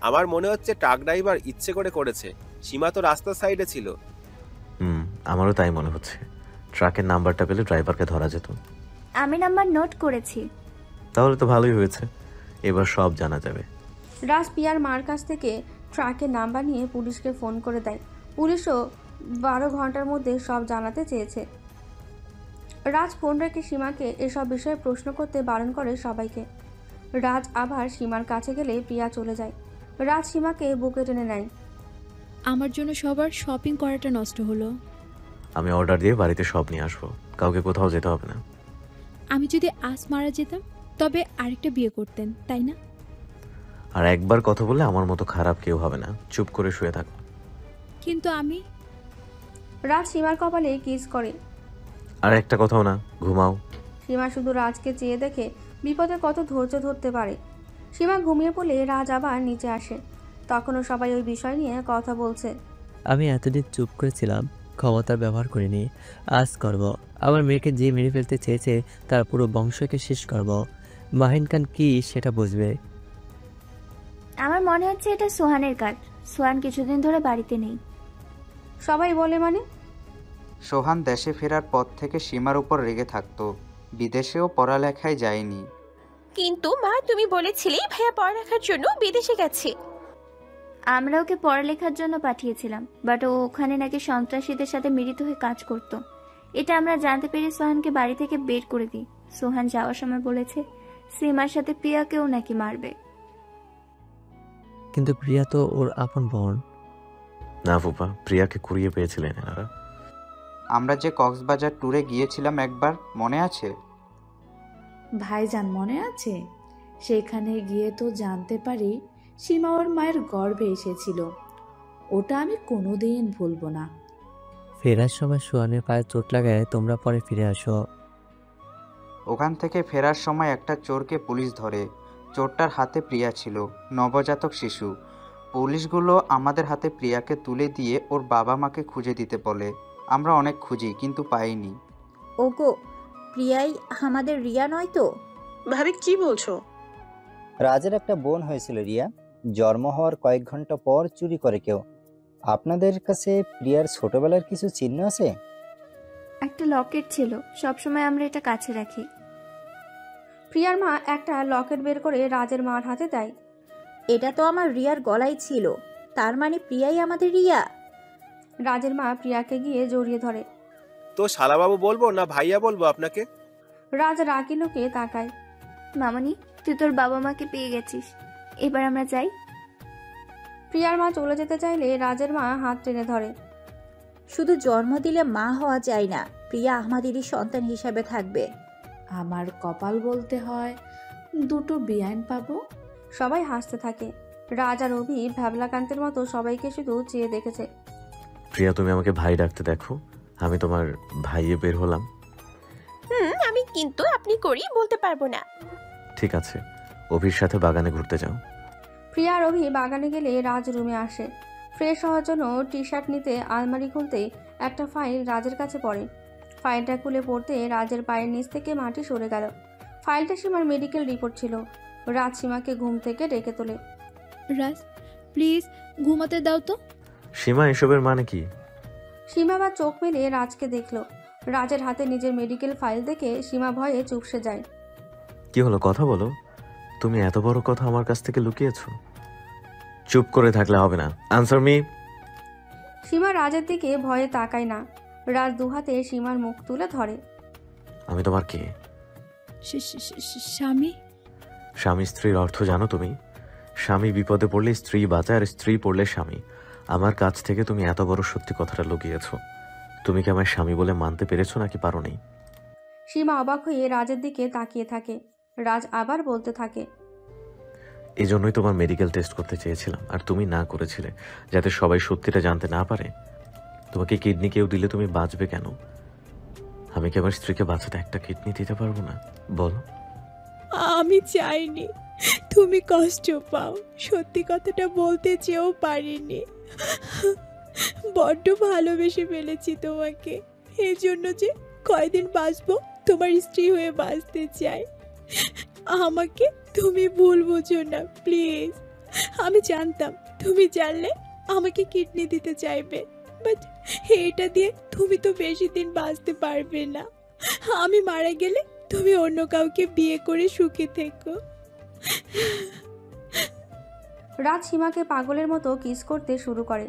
আমার মনে হচ্ছে ট্রাক ড্রাইভার ইচ্ছে করে করেছে। সীমা তো রাস্তার সাইডে ছিল। আমারও তাই মনে হচ্ছে। ট্রাকের নাম্বারটা পেলে ড্রাইভারকে ধরা যেত। আমি নাম্বার নোট করেছি। তাহলে তো ভালোই হয়েছে, এবার সব জানা যাবে। রাজ পিয়ার মার কাছ থেকে ট্রাকের নাম্বার নিয়ে পুলিশকে ফোন করে দেয়। পুলিশও 12 ঘন্টার মধ্যে সব জানাতে চেয়েছে। রাজ ফোন রেখে সীমাকে এসব বিষয়ে প্রশ্ন করতে বারণ করে সবাইকে। রাজ আবার সীমার কাছে গেলে প্রিয়া চলে যায়। রাজ সীমাকে বুকে টেনে নেয়। আমার জন্য সবার শপিং করাটা নষ্ট হলো। আমি অর্ডার দিয়ে বাড়িতে সব নিয়ে আসবো, কাউকে কোথাও যেতে হবে না। আমি যদি আজ মারা যেতাম তবে আরেকটা বিয়ে করতেন, তাই না? আর একবার কথা বললে আমার মতো খারাপ কেউ হবে না, চুপ করে শুয়ে থাকো। কিন্তু আমি। রাজ সীমার কপালে কিস করে। আর একটা কথাও না, ঘুমাও। সীমা শুধু রাজকে চেয়ে দেখে বিপদে কত ধৈর্য ধরতে পারে। সীমা ঘুমিয়ে পড়লে রাজ আবার নিচে আসে। তখনও সবাই ওই বিষয় নিয়ে কথা বলছে। আমি এতদিন চুপ করেছিলাম, ক্ষমতার ব্যবহার করিনি। আজ করব। আমার মেয়েকে যে মেরে ফেলতে চেয়েছে তার পুরো বংশকে শেষ করব। মাহিন খান কি সেটা বুঝবে। আমার মনে হচ্ছে এটা সোহানের কাজ। সোহান কিছুদিন ধরে বাড়িতে নেই। সবাই বলে মানে? সোহান দেশে ফেরার পর থেকে সীমার উপর রেগে থাকতো, বিদেশেও পড়ালেখায় যায়নি। কিন্তু মা, তুমি বলেছিলে ভাইয়া পড়ালেখার জন্য বিদেশে গেছে। আমরা ওকে পড়ালেখার জন্য পাঠিয়েছিলাম, বাট ও ওখানে নাকি সন্ত্রাসীদের সাথে মিলিত হয়ে কাজ করত। এটা আমরা জানতে পেরে সোহানকে বাড়ি থেকে বের করে দিই। সোহান যাওয়ার সময় বলেছে সীমার সাথে প্রিয়াকেও নাকি মারবে। কিন্তু প্রিয়া তো ওর আপন বোন। না ফুপা, প্রিয়াকে কুড়িয়ে পেয়েছিলেন এনারা। আমরা যে কক্সবাজার ট্যুরে গিয়েছিলাম একবার, মনে আছে? ভাইজান মনে আছে? সেখানে গিয়ে তো জানতে পারি সীমা ওর মায়ের গর্ভে এসেছিল। ওটা আমি কোনোদিন ভুলবো না। ফেরার সময় সোহানের পায়ে চোট লাগায় তোমরা পরে ফিরে আসো। ওখান থেকে ফেরার সময় একটা চোরকে পুলিশ ধরে। চোরটার হাতে প্রিয়া ছিল, নবজাতক শিশু। পুলিশগুলো আমাদের হাতে প্রিয়াকে তুলে দিয়ে ওর বাবা মাকে খুঁজে দিতে বলে। আমরা অনেক খুঁজি কিন্তু পাইনি। ওগো, প্রিয়াই আমাদের রিয়া নয় তো? ভাবি কি বলছো? রাজের একটা বোন হয়েছিল রিয়া, জন্ম হওয়ার কয়েক ঘন্টা পর চুরি করে কেউ। আপনাদের কাছে প্রিয়ার ছোটবেলার কিছু চিহ্ন আছে? একটা লকেট ছিল, সবসময় আমরা এটা কাছে রাখি। প্রিয়ার মা একটা লকেট বের করে রাজের মার হাতে দেয়। এটা তো আমার রিয়ার গলায় ছিল, তার মানে প্রিয়াই আমাদের রিয়া। রাজের মা প্রিয়াকে গিয়ে জড়িয়ে ধরে। তো শালাবাবু বলবো না ভাইয়া বলবো আপনাকে? রাজ রাকিনুকে তাকায়। মামনি, তুই তোর বাবা মাকে পেয়ে গেছিস, এবার আমরা যাই। প্রিয়ার মা চলে যেতে চাইলে রাজের মা হাত টেনে ধরে। শুধু জন্ম দিলে মা হওয়া যায় না, প্রিয়া আমাদেরই সন্তান হিসাবে থাকবে। আমার কপাল বলতে হয় দুটো বিয়ান পাবো। সবাই হাসতে থাকে। রাজ আর অভি ভ্যাবলাকান্তের মতো সবাইকে শুধু চেয়ে দেখেছে। প্রিয়া, তুমি আমাকে ভাই ডাকতে দেখো, আমি তোমার ভাইয়ে বের হলাম। আমি কিন্তু আপনি করি বলতে পারবো না। ঠিক আছে, অভির সাথে বাগানে ঘুরতে যাও। প্রিয়া আর অভি বাগানে গেলে রাজ রুমে আসে। ফ্রেশ হওয়ার জন্য টি শার্ট নিতে আলমারি খুলতে একটা ফাইল রাজের কাছে পড়ে। ফাইলটা খুলে পড়তে রাজের পায়ের নিচ থেকে মাটি সরে গেল। ফাইলটা সীমার মেডিকেল রিপোর্ট ছিল। রাজ সীমাকে ঘুম থেকে ডেকে তোলে। রাজ, প্লিজ ঘুমাতে দাও তো। সীমা, এসবের মানে কি? সীমা বা চোখ মেলে রাজকে দেখল। রাজের হাতে নিজের মেডিকেল ফাইল দেখে সীমা ভয়ে চুপসে যায়। কি হলো, কথা বলো। তুমি এত বড় কথা আমার কাছ থেকে লুকিয়েছো। চুপ করে থাকলে হবে না, আনসার মি। সীমা রাজের দিকে ভয়ে তাকায় না। রাজ দুহাতে সীমার মুখ তুলে ধরে। আমি তোমার কে? স্বামী। স্বামী স্ত্রীর অর্থ জানো তুমি? স্বামী বিপদে পড়লে স্ত্রী বাঁচায়, আর স্ত্রী পড়লে স্বামী। আমার কাছ থেকে তুমি এত বড় সত্যি কথাটা লুকিয়েছো। তুমি কি আমার স্বামী বলে মানতে পেরেছো নাকি পারোনি? সীমা অবাক হয়ে রাজের দিকে তাকিয়ে থাকে। রাজ আবার বলতে থাকে, এই জন্যই তোমার মেডিকেল টেস্ট করতে চেয়েছিলাম, আর তুমি না করেছিলে, যাতে সবাই সত্যিটা জানতে না পারে। তোমাকে কিডনি কেউ দিলে তুমি বাঁচবে কেন? আমি কি আমার স্ত্রীকে বাঁচাতে একটা কিডনি দিতে পারবো না? বলো। আমি চাইনি তুমি কষ্ট পাও, সত্যি কথাটা বলতে চেয়েও পারিনি। বড্ড ভালোবেসে ফেলেছি তোমাকে, এই জন্য যে কয়দিন বাঁচবো তোমার স্ত্রী হয়ে বাঁচতে চাই। আমাকে তুমি ভুল বুঝো না প্লিজ। আমি জানতাম তুমি জানলে আমাকে কিডনি দিতে চাইবে, বাট এটা দিয়ে তুমি তো বেশি দিন বাঁচতে পারবে না। আমি মারা গেলে তুমি অন্য কাউকে বিয়ে করে সুখে থেকো। রাজ সীমাকে পাগলের মতো কিস করতে শুরু করে।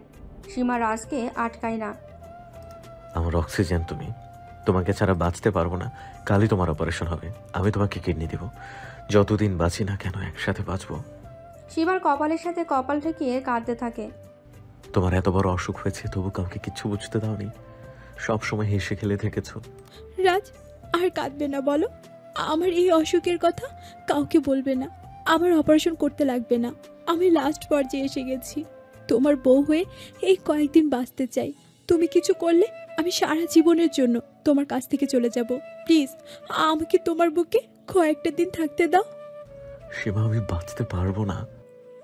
সীমা রাজকে আটকায় না। আমার অক্সিজেন তুমি, তোমাকে ছাড়া বাঁচতে পারবো না। কালই তোমার অপারেশন হবে, আমি তোমাকে কিডনি দিব। যতদিন বাঁচি না কেন একসাথে বাঁচবো। সীমার কপালের সাথে কপাল ঠেকিয়ে কাঁদতে থাকে। তোমার এত বড় অসুখ হয়েছে, তবু কাউকে কিচ্ছু বুঝতে দাওনি। সব সময় হেসে খেলে থেকেছো। রাজ আর কাঁদবে না বলো। আমার এই অসুখের কথা কাউকে বলবে না। আমার অপারেশন করতে লাগবে না। আমি লাস্ট পর্যায়ে এসে গেছি। তোমার বউ হয়ে এই কয়েকদিন বাঁচতে চাই। তুমি কিছু করলে আমি সারা জীবনের জন্য তোমার কাছ থেকে চলে যাব। প্লিজ আমাকে তোমার বুকে কয়েকটা দিন থাকতে দাও। সীমা, আমি বাঁচতে পারবো না।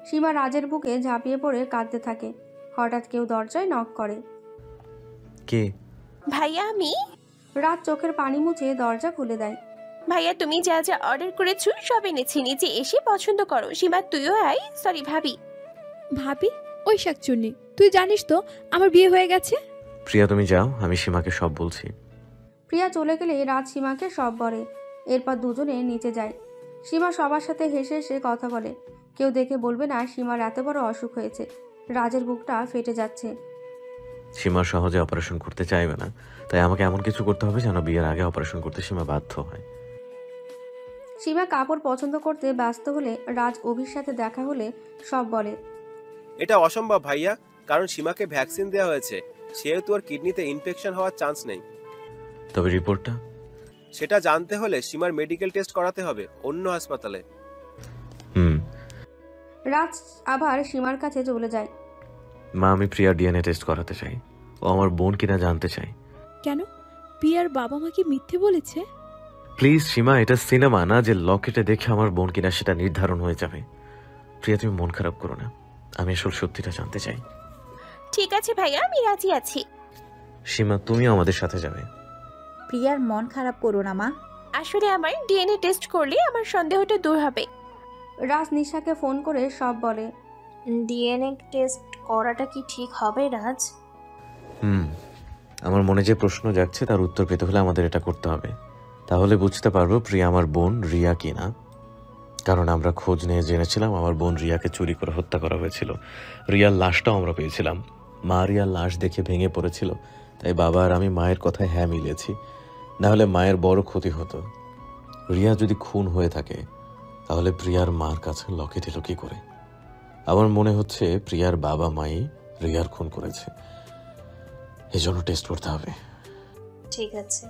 সীমা রাজের বুকে ঝাঁপিয়ে পড়ে কাঁদতে থাকে। হঠাৎ কেউ দরজায় নক করে। কে? ভাইয়া আমি। রাজ চোখের পানি মুছে দরজা খুলে দেয়। ভাইয়া তুমি যা যা অর্ডার করেছো সব এনেছি, নিচে এসে পছন্দ করো। সীমা তুইও আয়। সরি ভাবি। ভাবি? ওই শাকচুন্নি, তুই জানিস তো আমার বিয়ে হয়ে গেছে। প্রিয়া তুমি যাও, আমি সীমাকে সব বলছি। প্রিয়া চলে গেলে রাজ সীমাকে সব বলে। এরপর দুজনে নিচে যায়। সীমা সবার সাথে হেসে হেসে কথা বলে। কেউ দেখে বলবে না সীমার এত বড় অসুখ হয়েছে। রাজের বুকটা ফেটে যাচ্ছে। সীমা সহজে অপারেশন করতে চাইবে না, তাই আমাকে এমন কিছু করতে হবে যেন বিয়ের আগে অপারেশন করতে সীমা বাধ্য হয়। সীমা কাপড় পছন্দ করতে ব্যস্ত হলে রাজ অভির সাথে দেখা হলে সব বলে। এটা অসম্ভব ভাইয়া, কারণ সীমাকে ভ্যাকসিন দেওয়া হয়েছে, সেহেতু আর কিডনিতে ইনফেকশন হওয়ার চান্স নেই। তবে রিপোর্টটা? সেটা জানতে হলে সীমার মেডিকেল টেস্ট করাতে হবে অন্য হাসপাতালে। রাজ আবার সীমার কাছে চলে যায়। মা, আমি প্রিয়ার ডিএনএ টেস্ট করাতে চাই। ও আমার বোন কিনা জানতে চাই। কেন? প্রিয়ার বাবা মা কি মিথ্যে বলেছে? প্লিজ সীমা, এটা সিনেমা না যে লকেটে দেখে আমার বোন কিনা সেটা নির্ধারণ হয়ে যাবে। প্রিয়া তুমি মন খারাপ করো না, আমি আসলে সত্যিটা জানতে চাই। ঠিক আছে ভাইয়া, আমি রাজি আছি। সীমা তুমিও আমাদের সাথে যাবে। প্রিয়ার মন খারাপ করো না মা। আসলে আমার ডিএনএ টেস্ট করলে আমার সন্দেহটা দূর হবে। রাজ নিশাকে ফোন করে সব বলে। ডিএনএ টেস্ট করাটা কি ঠিক হবে রাজ? আমার মনে যে প্রশ্ন যাচ্ছে তার উত্তর পেতে হলে আমাদের এটা করতে হবে। তাহলে বুঝতে পারবো প্রিয়া আমার বোন রিয়া কিনা। কারণ আমরা খোঁজ নিয়ে জেনেছিলাম আমার বোন রিয়াকে চুরি করে হত্যা করা হয়েছিল। রিয়ার লাশটাও আমরা পেয়েছিলাম। মা রিয়ার লাশ দেখে ভেঙে পড়েছিল, তাই বাবা আর আমি মায়ের কথায় হ্যাঁ মিলিয়েছি। নাহলে মায়ের বড় ক্ষতি হতো। রিয়া যদি খুন হয়ে থাকে তাহলে প্রিয়ার মার কাছে লকেট এলো কি করে? আমার মনে হচ্ছে প্রিয়ার বাবা মাই রিয়ার খুন করেছে। এজন্য টেস্ট করতে হবে। ঠিক আছে,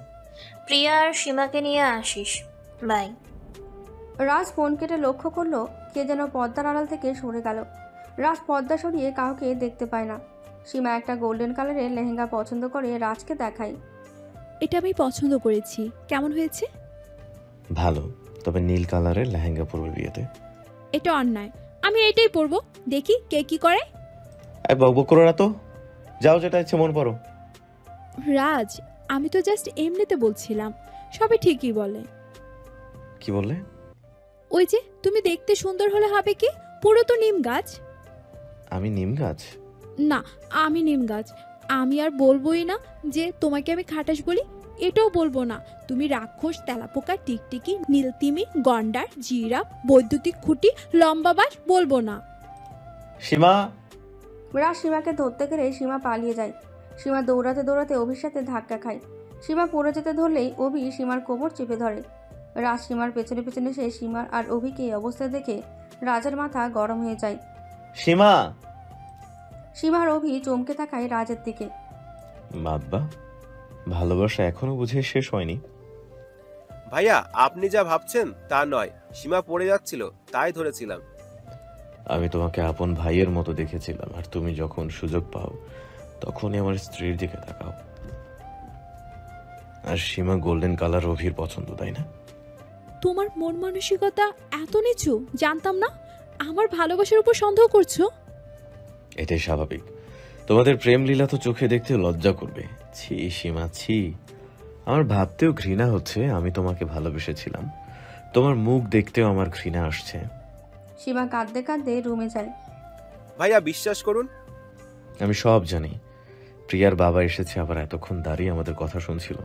প্রিয়া আর সীমাকে নিয়ে আসিস। বাই। রাজ ফোন কেটে লক্ষ্য করলো কে যেন পর্দার আড়াল থেকে সরে গেল। রাজ পর্দা সরিয়ে কাউকে দেখতে পায় না। সীমা একটা গোল্ডেন কালারের লেহেঙ্গা পছন্দ করে রাজকে দেখায়। এটা আমি পছন্দ করেছি, কেমন হয়েছে? ভালো, তবে নীল কালারের লেহেঙ্গা পরবে বিয়েতে। এটা অন্যায়, আমি এটাই পরবো। দেখি কে কি করে। বকবক করো না তো, যাও যেটা ইচ্ছে মন পড়ো। রাজ, আমি তো জাস্ট এমনিতে বলছিলাম, সবাই ঠিকই বলে। কি বললে? ওই যে তুমি দেখতে সুন্দর হলে হবে কি, পুরো তো নিম গাছ। আমি নিম গাছ? না, আমি নিম গাছ। আমি আর বলবোই না যে তোমাকে আমি খাটাস বলি, এটাও বলবো না তুমি রাক্ষস, তেলাপোকা, টিকটিকি, নীলতিমি, গন্ডার, জিরাফ, বৈদ্যুতিক খুঁটি, লম্বা বাস বলবো না। সীমা। রাজ সীমাকে ধরতে গেলে সীমা পালিয়ে যায়। সীমা দৌড়াতে দৌড়াতে অভির সাথে ধাক্কা খায়। সীমা পড়ে যেতে ধরলেই অভি সীমার কোমর চেপে ধরে। রাজ সীমার পেছনে পেছনে সে সীমার আর অভিকে এই অবস্থায় দেখে রাজের মাথা গরম হয়ে যায়। সীমা। সীমার অভি চমকে তাকায় রাজের দিকে। বাবা, ভালোবাসা এখনো বুঝে শেষ হয়নি। ভাইয়া, আপনি যা ভাবছেন তা নয়, সীমা পড়ে যাচ্ছিল তাই ধরেছিলাম। আমি তোমাকে আপন ভাইয়ের মতো দেখেছিলাম, আর তুমি যখন সুযোগ পাও তখনই আমার স্ত্রীর দিকে তাকাও। আর সীমা গোল্ডেন কালার অভির পছন্দ, তাই না? তোমার মন মানসিকতা এত নিচু, জানতাম না। আমার ভালোবাসার উপর সন্দেহ করছো? এটাই স্বাভাবিক। তোমাদের প্রেম লীলা তো চোখে দেখতে লজ্জা করবে। ছি সীমা, ছি। আমার ভাবতেও ঘৃণা হচ্ছে আমি তোমাকে ভালোবেসেছিলাম। তোমার মুখ দেখতেও আমার ঘৃণা আসছে। সীমা কাঁদতে কাঁদতে রুমে যায়। ভাইয়া বিশ্বাস করুন, আমি সব জানি। প্রিয়ার বাবা এসেছে, আবার এতক্ষণ দাঁড়িয়ে আমাদের কথা শুনছিল,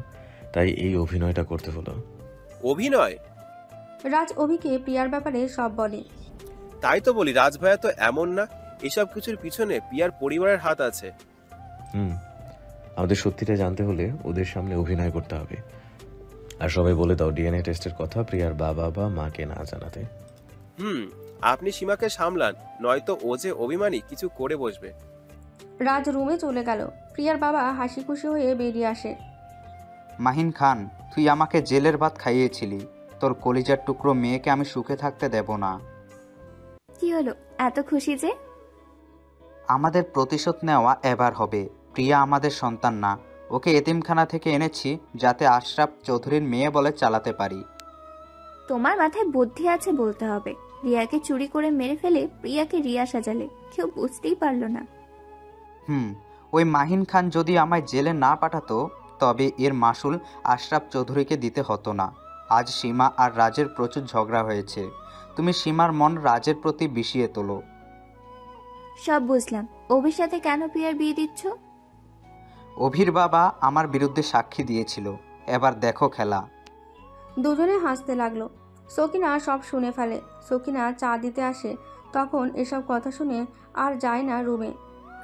তাই এই অভিনয়টা করতে হলো। অভিনয়? রাজ অভিকে প্রিয়ার ব্যাপারে সব বলে। তাই তো বলি, রাজ ভাইয়া তো এমন না। এসব কিছুর পিছনে প্রিয়ার পরিবারের হাত আছে। আমাদের সত্যিটা জানতে হলে ওদের সামনে অভিনয় করতে হবে। আর সবাই বলে দাও ডিএনএ টেস্টের কথা প্রিয়ার বাবা বা মাকে না জানাতে। আপনি সীমাকে সামলান, নয়তো ও যে অভিমানী কিছু করে বসবে। রাজ রুমে চলে গেল। প্রিয়ার বাবা হাসি খুশি হয়ে বেরিয়ে আসে। মাহিন খান, তুই আমাকে জেলের ভাত খাইয়েছিলি, তোর কলিজার টুকরো মেয়েকে আমি সুখে থাকতে দেব না। কি হলো এত খুশি যে? আমাদের প্রতিশোধ নেওয়া এবার হবে। প্রিয়া আমাদের সন্তান না, ওকে এতিমখানা থেকে এনেছি যাতে আশরাফ চৌধুরীর মেয়ে বলে চালাতে পারি। তোমার মাথায় বুদ্ধি আছে বলতে হবে। রিয়াকে চুরি করে মেরে ফেলে প্রিয়াকে রিয়া সাজালে, কেউ বুঝতেই পারলো না। ওই মাহিন খান যদি আমায় জেলে না পাঠাতো তবে এর মাসুল আশরাফ চৌধুরীকে দিতে হতো না। আজ সীমা আর রাজের প্রচুর ঝগড়া হয়েছে, তুমি সীমার মন রাজের প্রতি বিষিয়ে তোলো। সব বুঝলাম, অভির সাথে কেন প্রিয়ার বিয়ে দিচ্ছ? অভির বাবা আমার বিরুদ্ধে সাক্ষী দিয়েছিল, এবার দেখো খেলা। দুজনে হাসতে লাগলো। সকিনা সব শুনে ফেলে। সকিনা চা দিতে আসে, তখন এসব কথা শুনে আর যায় না রুমে।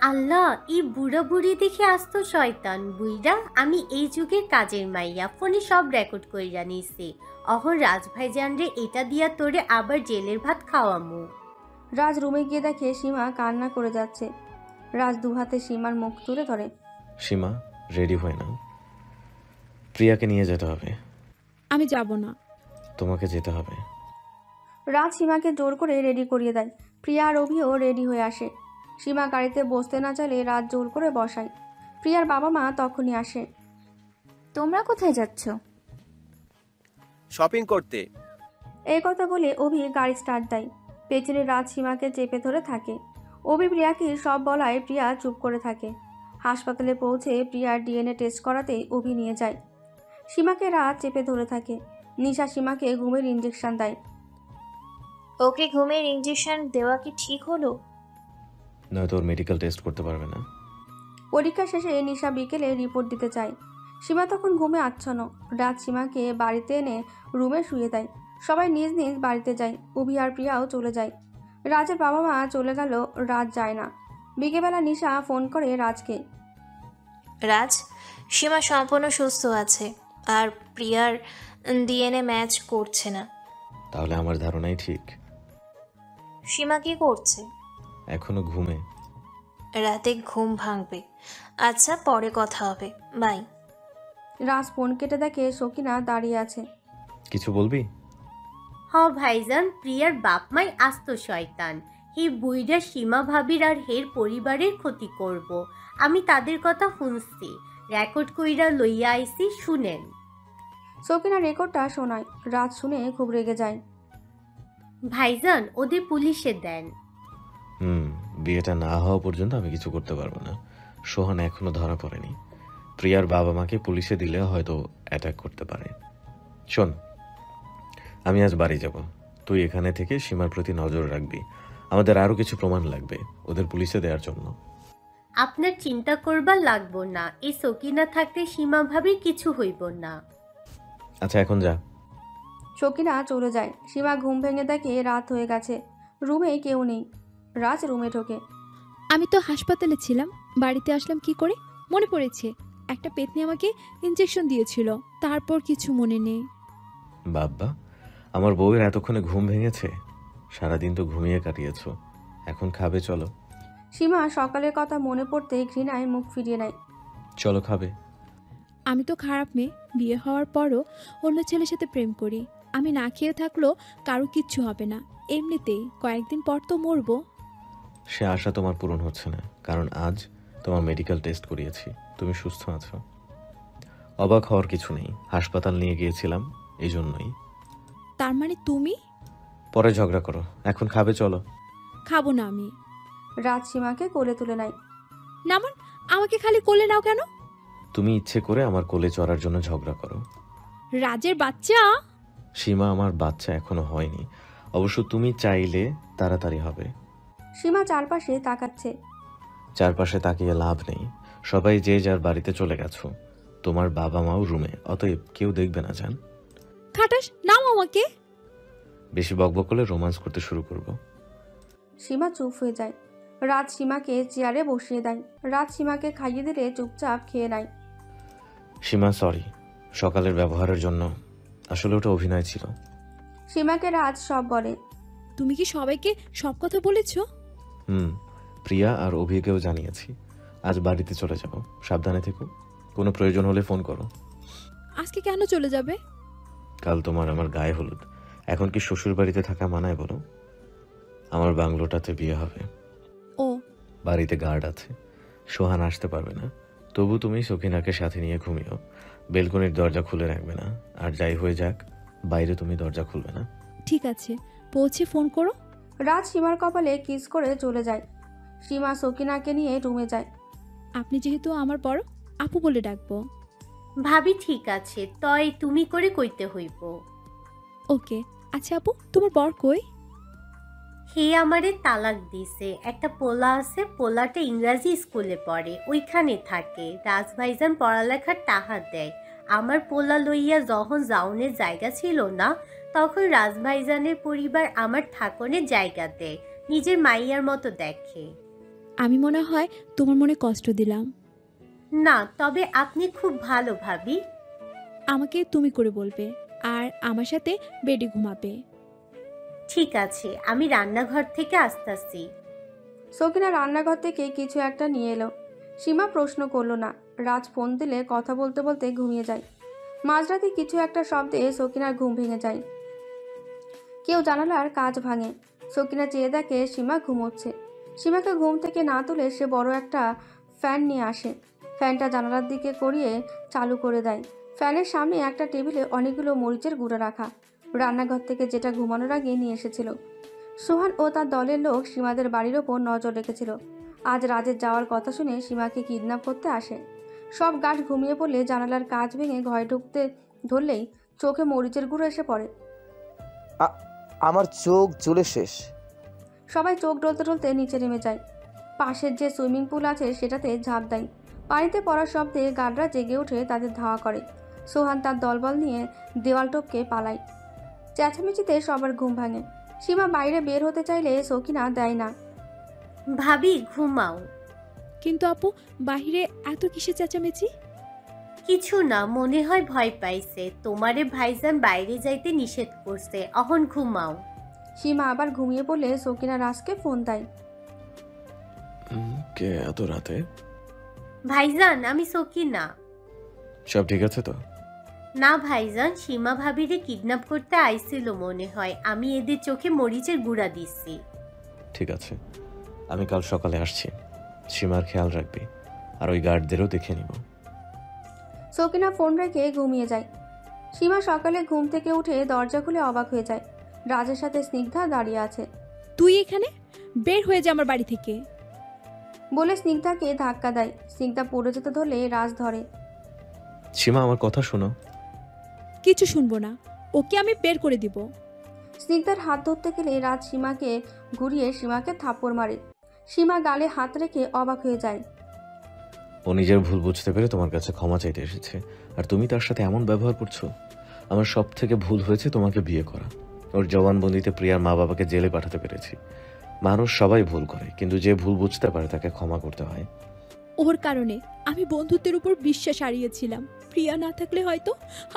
আল্লাহ, এই বুড়া বুড়ি দেখে আসতো শয়তান বুইড়া। আমি এই যুগের কাজের মাইয়া, ফোনে সব রেকর্ড করে জানিয়েছি। অহন রাজভাই জানরে এটা দিয়া তোরে আবার জেলের ভাত খাওয়ামু। রাজ রুমে গিয়ে দেখে সীমা কান্না করে যাচ্ছে। রাজ দুহাতে সীমার মুখ তুলে ধরে। সীমা, রেডি হয় না, প্রিয়াকে নিয়ে যেতে হবে। আমি যাব না। তোমাকে যেতে হবে। রাজ সীমাকে জোর করে রেডি করিয়ে দেয়। প্রিয়া আর অভিও রেডি হয়ে আসে। সীমা গাড়িতে বসতে না চাইলে রাজ জোর করে বসায়। প্রিয়ার বাবা মা তখনই আসে। তোমরা কোথায় যাচ্ছ? শপিং করতে। এই কথা বলে অভি গাড়ি স্টার্ট দেয়। পেছনে রাজ সীমাকে চেপে ধরে থাকে। অভি প্রিয়াকে সব বলায় প্রিয়া চুপ করে থাকে। হাসপাতালে পৌঁছে প্রিয়ার ডিএনএ টেস্ট করাতে অভি নিয়ে যায়। সীমাকে রাজ চেপে ধরে থাকে। নিশা সীমাকে ঘুমের ইঞ্জেকশন দেয়। ওকে ঘুমের ইঞ্জেকশন দেওয়া কি ঠিক হলো? নয়তো ওর মেডিকেল টেস্ট করতে পারবে না। পরীক্ষা শেষে নিশা বিকেলে রিপোর্ট দিতে চায়। সীমা তখন ঘুমে আচ্ছন্ন। রাজ সীমাকে বাড়িতে এনে রুমে শুয়ে দেয়। সবাই নিজ নিজ বাড়িতে যায়। অভি আর প্রিয়াও চলে যায়। রাজের বাবা মা চলে গেল, রাজ যায় না। বিকেলবেলা নিশা ফোন করে রাজকে। রাজ, সীমা সম্পূর্ণ সুস্থ আছে আর প্রিয়ার ডিএনএ ম্যাচ করছে না। তাহলে আমার ধারণাই ঠিক। সীমা কি করছে? এখনো ঘুমে। রাতে ঘুম ভাঙবে। আচ্ছা, পরে কথা হবে, বাই। রাজ ফোন কেটে দেখে সকিনা দাঁড়িয়ে আছে। কিছু বলবি? ভাইজান, প্রিয়ার বাপ মাই আসতো শয়তান। হে বুইড়া সীমা ভাবির আর হের পরিবারের ক্ষতি করব। আমি তাদের কথা শুনছি, রেকর্ড কইরা লইয়া আইছি, শুনেন। সকিনা রেকর্ডটা শোনায়। রাজ শুনে খুব রেগে যায়। ভাইজান, ওদের পুলিশে দেন। বিয়েটা না হওয়া পর্যন্ত আমি কিছু করতে পারবো না। সোহান এখনো ধরা পড়েনি। প্রিয়ার বাবা মাকে পুলিশে দিলে হয়তো অ্যাটাক করতে পারে। শোন, আমি আজ বাড়ি যাব, তুই এখানে থেকে সীমার প্রতি নজর রাখবি। আমাদের আরো কিছু প্রমাণ লাগবে ওদের পুলিশে দেওয়ার জন্য। আপনার চিন্তা করবার লাগবো না, এই সকিনা থাকতে সীমা ভাবির কিছু হইব না। আচ্ছা, এখন যা। সকিনা চলে যায়। সীমা ঘুম ভেঙে দেখে রাত হয়ে গেছে। রুমে কেউ নেই। রাজ রুমে ঢোকে। আমি তো হাসপাতালে ছিলাম, বাড়িতে আসলাম কি করে? মনে পড়েছে, একটা পেতনি আমাকে ইনজেকশন দিয়েছিল, তারপর কিছু মনে নেই। বাবা, আমার বউয়ের এতক্ষণে ঘুম ভেঙেছে? সারাদিন তো ঘুমিয়ে কাটিয়েছো, এখন খাবে চলো। সীমা সকালের কথা মনে পড়তে ঘৃণায় মুখ ফিরিয়ে নেয়। চলো খাবে। আমি তো খারাপ মেয়ে, বিয়ে হওয়ার পরও অন্য ছেলের সাথে প্রেম করি। আমি না খেয়ে থাকলেও কারো কিচ্ছু হবে না, এমনিতেই কয়েকদিন পর তো মরবো। সে আশা তোমার পূরণ হচ্ছে না, কারণ আজ তোমার মেডিকেল টেস্ট করিয়েছি, তুমি সুস্থ আছো। অবাক হওয়ার কিছু নেই, হাসপাতাল নিয়ে গিয়েছিলাম এই জন্যই। তার মানে তুমি? পরে ঝগড়া করো, এখন খাবে চলো। খাবো না আমি। রাজ সীমাকে কোলে তুলে নেয়। নামান, আমাকে খালি কোলে নাও কেন? তুমি ইচ্ছে করে আমার কোলে চড়ার জন্য ঝগড়া করো। রাজের বাচ্চা। সীমা, আমার বাচ্চা এখনো হয়নি। অবশ্য তুমি চাইলে তাড়াতাড়ি হবে। সীমা চারপাশে তাকাচ্ছে। চারপাশে তাকিয়ে লাভ নেই, সবাই যে যার বাড়িতে চলে গেছো। তোমার বাবা মাও রুমে, অতএব কেউ দেখবে না। জান, খাটাস নাম আমাকে। বেশি বকবক করলে রোমান্স করতে শুরু করব। সীমা চুপ হয়ে যায়। রাজ সীমাকে চেয়ারে বসিয়ে দেয়। রাজ সীমাকে খাইয়ে দিলে চুপচাপ খেয়ে নেয়। সীমা, সরি সকালের ব্যবহারের জন্য। আসলে ওটা অভিনয় ছিল। সীমাকে রাজ সব বলে। তুমি কি সবাইকে সব কথা বলেছো? প্রিয়া আর অভিকেও জানিয়েছি। আজ বাড়িতে চলে যাব, সাবধানে থেকো। কোনো প্রয়োজন হলে ফোন করো। আজকে কেন চলে যাবে? কাল তোমার আমার গায়ে হলুদ। এখন কি শ্বশুর বাড়িতে থাকা মানায় বলো? আমার বাংলোটাতে বিয়ে হবে। ও, বাড়িতে গার্ড আছে, সোহান আসতে পারবে না। তবু তুমি সখিনাকে সাথে নিয়ে ঘুমিও। বেলকনির দরজা খুলে রাখবে না। আর যাই হয়ে যাক, বাইরে তুমি দরজা খুলবে না। ঠিক আছে, পৌঁছে ফোন করো। রাজ সীমার কপালে কিস করে চলে যায়। সীমা সকিনাকে নিয়ে রুমে যায়। আপনি যেহেতু আমার বড়, আপু বলে ডাকবো। ভাবি ঠিক আছে, তয় তুমি করে কইতে হইব। ওকে। আচ্ছা আপু, তোমার বর কই? হে আমারে তালাক দিছে। একটা পোলা আছে, পোলাটা ইংরাজি স্কুলে পড়ে, ওইখানে থাকে। রাজভাইজান পড়ালেখার টাকা দেয়। আমার পোলা লইয়া যখন যাওনের জায়গা ছিল না, তখন রাজভাইজানের পরিবার আমার থাকনের জায়গা দেয়, নিজের মাইয়ার মতো দেখে। আমি মনে হয় তোমার মনে কষ্ট দিলাম। না, তবে আপনি খুব ভালো ভাবি। আমাকে তুমি করে বলবে আর আমার সাথে বেডে ঘুমাবে। ঠিক আছে, আমি রান্নাঘর থেকে আসতেছি। সকিনা রান্নাঘর থেকে কিছু একটা নিয়ে এলো। সীমা প্রশ্ন করলো না। রাজ ফোন দিলে কথা বলতে বলতে ঘুমিয়ে যায়। মাঝরাতে কিছু একটা শব্দে সকিনার ঘুম ভেঙে যায়। কেউ জানালার কাঁচ ভাঙে। সকিনা চেয়ে দেখে সীমা ঘুমোচ্ছে। সীমাকে ঘুম থেকে না তুলে সে বড় একটা ফ্যান নিয়ে আসে। ফ্যানটা জানালার দিকে করিয়ে চালু করে দেয়। ফ্যানের সামনে একটা টেবিলে অনেকগুলো মরিচের গুঁড়ো রাখা, রান্নাঘর থেকে যেটা ঘুমানোর আগে নিয়ে এসেছিল। সোহান ও তার দলের লোক সীমাদের বাড়ির ওপর নজর রেখেছিল। আজ রাজের যাওয়ার কথা শুনে সীমাকে কিডন্যাপ করতে আসে। সব গার্ড ঘুমিয়ে পড়লে জানালার কাঁচ ভেঙে ঘরে ঢুকতে ধরলেই চোখে মরিচের গুঁড়ো এসে পড়ে। আমার চোখ জ্বলে শেষ। সবাই চোখ ডলতে ডলতে নিচে নেমে যায়। পাশের যে সুইমিং পুল আছে সেটাতে ঝাঁপ দেয়। পানিতে পড়ার শব্দে গার্ডরা জেগে উঠে তাদের ধাওয়া করে। সোহান তার দলবল নিয়ে দেওয়াল টপকে পালায়। চেঁচামেচিতে সবার ঘুম ভাঙে। সীমা বাইরে বের হতে চাইলে সকিনা দেয় না। ভাবি ঘুমাও। কিন্তু আপু, বাহিরে এত কিসের চেঁচামেচি? কিছু না, মনে হয় ভয় পাইছে। তোমারে ভাইজান বাইরে যাইতে নিষেধ করছে, অহন ঘুমাও। সীমা আবার ঘুমিয়ে পড়লে সকিনা রাজকে ফোন দেয়। কে এত রাতে? ভাইজান, আমি সকিনা। সব ঠিক আছে তো? না ভাইজান, সীমা ভাবিরে কিডন্যাপ করতে আইছিল মনে হয়। আমি এদের চোখে মরিচের গুঁড়া দিচ্ছি। ঠিক আছে, আমি কাল সকালে আসছি। সীমার খেয়াল রাখবি, আর ওই গার্ডদেরও দেখে নিব। সকিনা ফোন রেখে ঘুমিয়ে যায়। সীমা সকালে ঘুম থেকে উঠে দরজা খুলে অবাক হয়ে যায়। রাজের সাথে স্নিগ্ধা দাঁড়িয়ে আছে। তুই এখানে? বের হয়ে যা আমার বাড়ি থেকে বলে স্নিগ্ধাকে ধাক্কা দেয়। স্নিগ্ধা পড়ে যেতে ধরলে রাজ ধরে। সীমা, আমার কথা শোনো। কিছু শুনবো না, ওকে আমি বের করে দিব। স্নিগ্ধার হাত ধরতে গেলে রাজ সীমাকে ঘুরিয়ে সীমাকে থাপ্পড় মারে। সীমা গালে হাত রেখে অবাক হয়ে যায়। ও নিজের ভুল বুঝতে পেরে তোমার কাছে ক্ষমা চাইতে এসেছে, আর তুমি তার সাথে এমন ব্যবহার করছো। আমার সব থেকে ভুল হয়েছে তোমাকে বিয়ে করা। ওর জবানবন্দিতে প্রিয়ার মা বাবাকে জেলে পাঠাতে পেরেছি। মানুষ সবাই ভুল করে, কিন্তু যে ভুল বুঝতে পারে তাকে ক্ষমা করতে হয়। ওর কারণে আমি বন্ধুত্বের উপর বিশ্বাস হারিয়েছিলাম। প্রিয়া না থাকলে হয়তো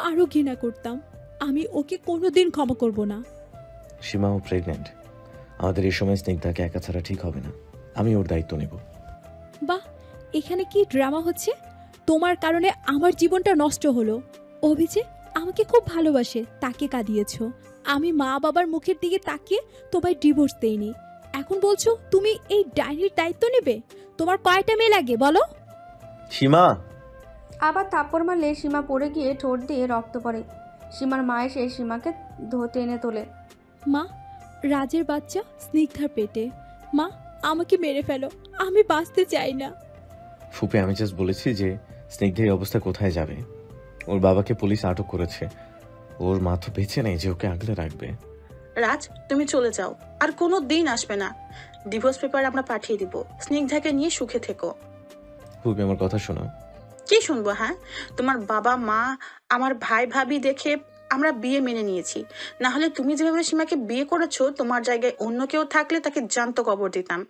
আরো ঘৃণা করতাম। আমি ওকে কোনোদিন ক্ষমা করব না। সীমা, ও প্রেগনেন্ট। আমাদের এই সময় স্নিগ্ধাকে একা ছাড়া ঠিক হবে না। আমি ওর দায়িত্ব নেব। বাহ, এখানে কি ড্রামা হচ্ছে? তোমার কারণে আমার জীবনটা নষ্ট হলো। অভিজে আমাকে খুব ভালোবাসে, তাকে কাঁদিয়েছো। আমি মা বাবার মুখের দিকে তাকিয়ে তোমায় ডিভোর্স দেইনি। এখন বলছো তুমি এই ডাইনির দায়িত্ব নেবে? তোমার কয়টা মেয়ে লাগে বলো? সীমা! আবার থাপ্পড় মারলে সীমা পড়ে গিয়ে ঠোঁট দিয়ে রক্ত পড়ে। সীমার মা এসে সীমাকে টেনে তোলে। মা, রাজের বাচ্চা স্নিগ্ধার পেটে। মা, আমাকে মেরে ফেলো, আমি বাঁচতে চাই না। ফুপে, আমি জাস্ট বলেছি যে স্নিগ্ধা এই অবস্থা কোথায় যাবে। ওর বাবাকে পুলিশ আটক করেছে। ওর মা তো বেঁচে নেই যে ওকে আগলে রাখবে। রাজ, তুমি চলে যাও, আর কোনো দিন আসবে না। ডিভোর্স পেপার আমরা পাঠিয়ে দিব। স্নিগ্ধাকে নিয়ে সুখে থেকো। ফুপি আমার কথা শোনো। কি শুনবো? হ্যাঁ, তোমার বাবা মা, আমার ভাই ভাবি দেখে আমরা বিয়ে মেনে নিয়েছি। না হলে তুমি যেভাবে সীমাকে বিয়ে করেছো, তোমার জায়গায় অন্য কেউ থাকলে তাকে জ্যান্ত কবর দিতাম।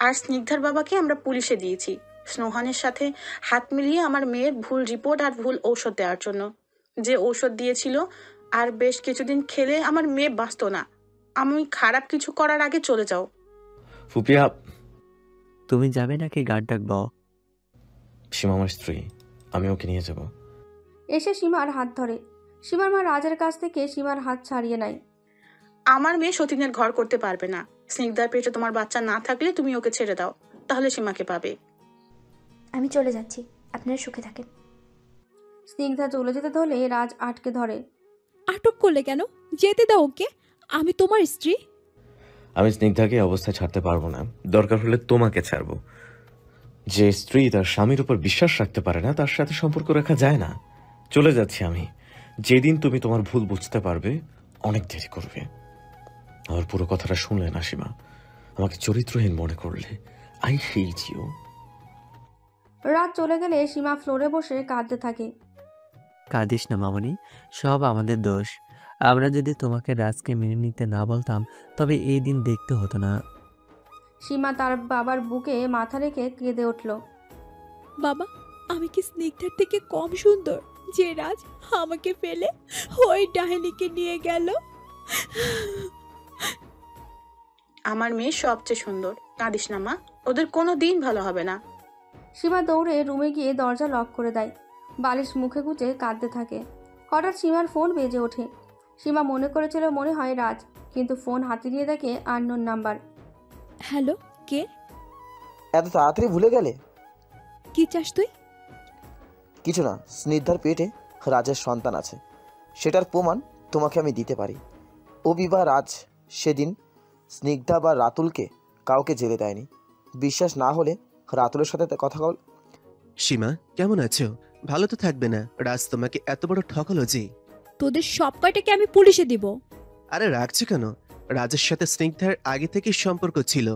আর স্নিগ্ধার বাবাকে আমরা পুলিশে দিয়েছি স্নোহানের সাথে হাত মিলিয়ে আমার মেয়ের ভুল রিপোর্ট আর ভুল ঔষধ দেওয়ার জন্য। যে ঔষধ দিয়েছিল আর বেশ কিছুদিন খেলে আমার মেয়ে বাঁচত না। আমি খারাপ কিছু করার আগে চলে যাও। ফুপিয়া, তুমি যাবে নাকি গার্ড ডাকবো? সীমা আমার স্ত্রী, আমি ওকে নিয়ে যাব। এসে সীমার হাত ধরে। সীমার মা রাজের কাছ থেকে সীমার হাত ছাড়িয়ে নেয়। আমার মেয়ে সতীনের ঘর করতে পারবে না। স্নিগ্ধার পেটে তোমার বাচ্চা না থাকলে তুমি ওকে ছেড়ে দাও, তাহলে সীমাকে পাবে। আমি চলে যাচ্ছি, আপনারা সুখে থাকেন। স্নিগ্ধা চলে যেতে ধরলে রাজ আটকে ধরে। আটক করলে কেন? যেতে দাও ওকে, আমি তোমার স্ত্রী। আমি স্নিগ্ধাকে এই অবস্থায় ছাড়তে পারবো না। দরকার হলে তোমাকে ছাড়বো। যে স্ত্রী তার স্বামীর উপর বিশ্বাস রাখতে পারে না, তার সাথে সম্পর্ক রাখা যায় না। চলে যাচ্ছি আমি। যেদিন তুমি তোমার ভুল বুঝতে পারবে, অনেক দেরি করবে। আমার পুরো কথাটা শুনলে না সীমা, আমাকে চরিত্রহীন মনে করলে। I hate you. রাত চলে গেলে সীমা ফ্লোরে বসে কাঁদতে থাকে। কাঁদিস না মামনি, সব আমাদের দোষ। আমরা যদি তোমাকে রাজকে মেনে নিতে না বলতাম, তবে এই দিন দেখতে হতো না। সীমা তার বাবার বুকে মাথা রেখে কেঁদে উঠল। বাবা, আমি কি স্নিগ্ধার থেকে কম সুন্দর যে রাজ আমাকে ফেলে ওই ডাইনিকে নিয়ে গেল? আমার মেয়ে সবচেয়ে সুন্দর। কাঁদিস না মা, ওদের কোনো দিন ভালো হবে না। সীমা দৌড়ে রুমে গিয়ে দরজা লক করে দেয়। বালিশ মুখে গুজে কাঁদতে থাকে। হঠাৎ সীমার ফোন বেজে ওঠে। সীমা মনে করেছিল মনে হয় রাজ, কিন্তু ফোন হাতে নিয়ে দেখে আননোন নাম্বার। হ্যালো, কে? এত তাড়াতাড়ি ভুলে গেলে? কি চাস তুই? কিছু না, স্নিগ্ধার পেটে রাজের সন্তান আছে, সেটার প্রমাণ তোমাকে আমি দিতে পারি। অভি বা রাজ সেদিন স্নিগ্ধা বা রাতুলকে কাউকে জেলে দেয়নি। বিশ্বাস না হলে রাতুলের সাথে কথা বল। সীমা, কেমন আছো? ভালো তো থাকবে না? রাজ তোমাকে এত বড় ঠকালো যে। তোদের সব কয়টাকে আমি পুলিশে দিব। আরে রাখছো কেন? রাজের সাথে স্নিগ্ধার আগে থেকে সম্পর্ক ছিল।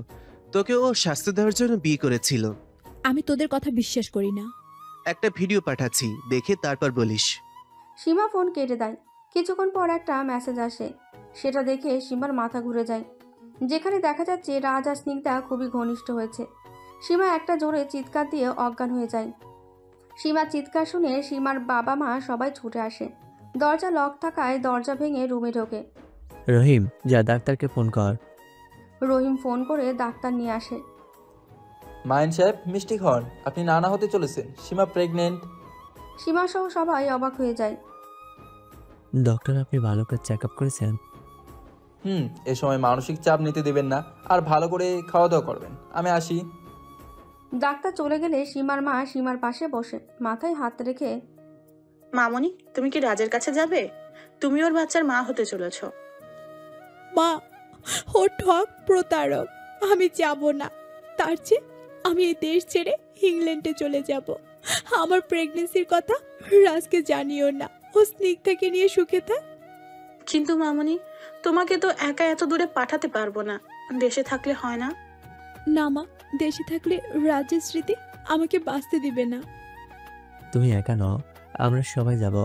তোকে ও শাস্তি দেওয়ার জন্য বিয়ে করেছিল। আমি তোদের কথা বিশ্বাস করি না। একটা ভিডিও পাঠাচ্ছি, দেখে তারপর বলিস। সীমা ফোন কেটে দেয়। কিছুক্ষণ পর একটা মেসেজ আসে। সেটা দেখে সীমার মাথা ঘুরে যায়। যেখানে দেখা যাচ্ছে রাজ আর স্নিগ্ধা খুবই ঘনিষ্ঠ হয়েছে। সীমা একটা জোরে চিৎকার দিয়ে অজ্ঞান হয়ে যায়। সীমার চিৎকার শুনে সীমার বাবা মা সবাই ছুটে আসে। দরজা লক থাকায় দরজা ভেঙে রুমে ঢোকে। রহিম, যা ডাক্তারকে ফোন কর। রহিম ফোন করে ডাক্তার নিয়ে আসে। মাইন সাহেব, মিষ্টি খান, আপনি নানা হতে চলেছেন। সীমা প্রেগনেন্ট। সীমা সহ সবাই অবাক হয়ে যায়। ডক্টর, আপনি ভালো করে চেক আপ করেছেন? এ সময় মানসিক চাপ নিতে দেবেন না, আর ভালো করে খাওয়া দাওয়া করবেন। আমি আসি। ডাক্তার চলে গেলে সীমার মা সীমার পাশে বসে মাথায় হাত রেখে, মামনি, তুমি কি রাজের কাছে যাবে? তুমি ওর বাচ্চার মা হতে চলেছ। মা, ও ঠক, প্রতারক। আমি যাব না। তার চেয়ে আমি এই দেশ ছেড়ে ইংল্যান্ডে চলে যাব। আমার প্রেগনেন্সির কথা রাজকে জানিও না। ও স্নিগ্ধাকে নিয়ে সুখে থাক। কিন্তু মামনি, তোমাকে তো একা এত দূরে পাঠাতে পারবো না। দেশে থাকলে হয় না? না মা, দেশে থাকলে রাজের স্মৃতি আমাকে বাঁচতে দিবে না। তুমি একা নও, আমরা সবাই যাব।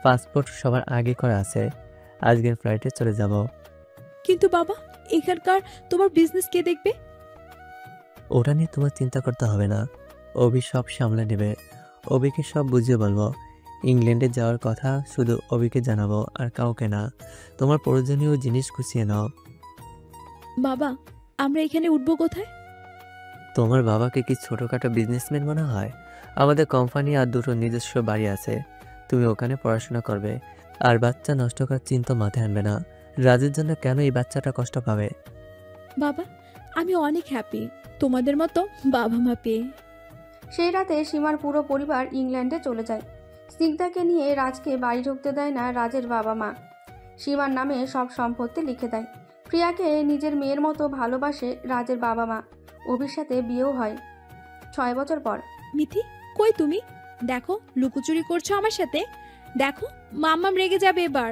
পাসপোর্ট সবার আগে করা আছে। আজকের ফ্লাইটে চলে যাব। কিন্তু বাবা, এখানকার তোমার বিজনেস কে দেখবে? ওটা নিয়ে তোমার চিন্তা করতে হবে না। অভি সব সামলে নেবে। অভিকে সব বুঝিয়ে বলবো। ইংল্যান্ডে যাওয়ার কথা শুধু অভিকে জানাবো, আর কাউকে না। তোমার প্রয়োজনীয় জিনিস গুছিয়ে নাও। বাবা, আমরা এখানে উঠবো কোথায়? তোমার বাবাকে কি ছোটখাটো বিজনেসম্যান মনে হয়? আমাদের কোম্পানি আর দুটো নিজস্ব বাড়ি আছে। তুমি ওখানে পড়াশোনা করবে, আর বাচ্চা নষ্ট করার চিন্তা মাথায় আনবে না। রাজের জন্য কেন এই বাচ্চাটা কষ্ট পাবে? বাবা, আমি অনেক হ্যাপি তোমাদের মতো বাবা মা পেয়ে। সেই রাতে সীমার পুরো পরিবার ইংল্যান্ডে চলে যায়। স্নিগ্ধাকে নিয়ে রাজকে বাড়ি ঢুকতে দেয় না রাজের বাবা মা। সীমার নামে সব সম্পত্তি লিখে দেয়। প্রিয়াকে নিজের মেয়ের মতো ভালোবাসে রাজের বাবা মা। অভির সাথে বিয়েও হয় 6 বছর পর। মিথি, কই তুমি? দেখো, লুকোচুরি করছো আমার সাথে। দেখো, মাম্মাম রেগে যাবে এবার।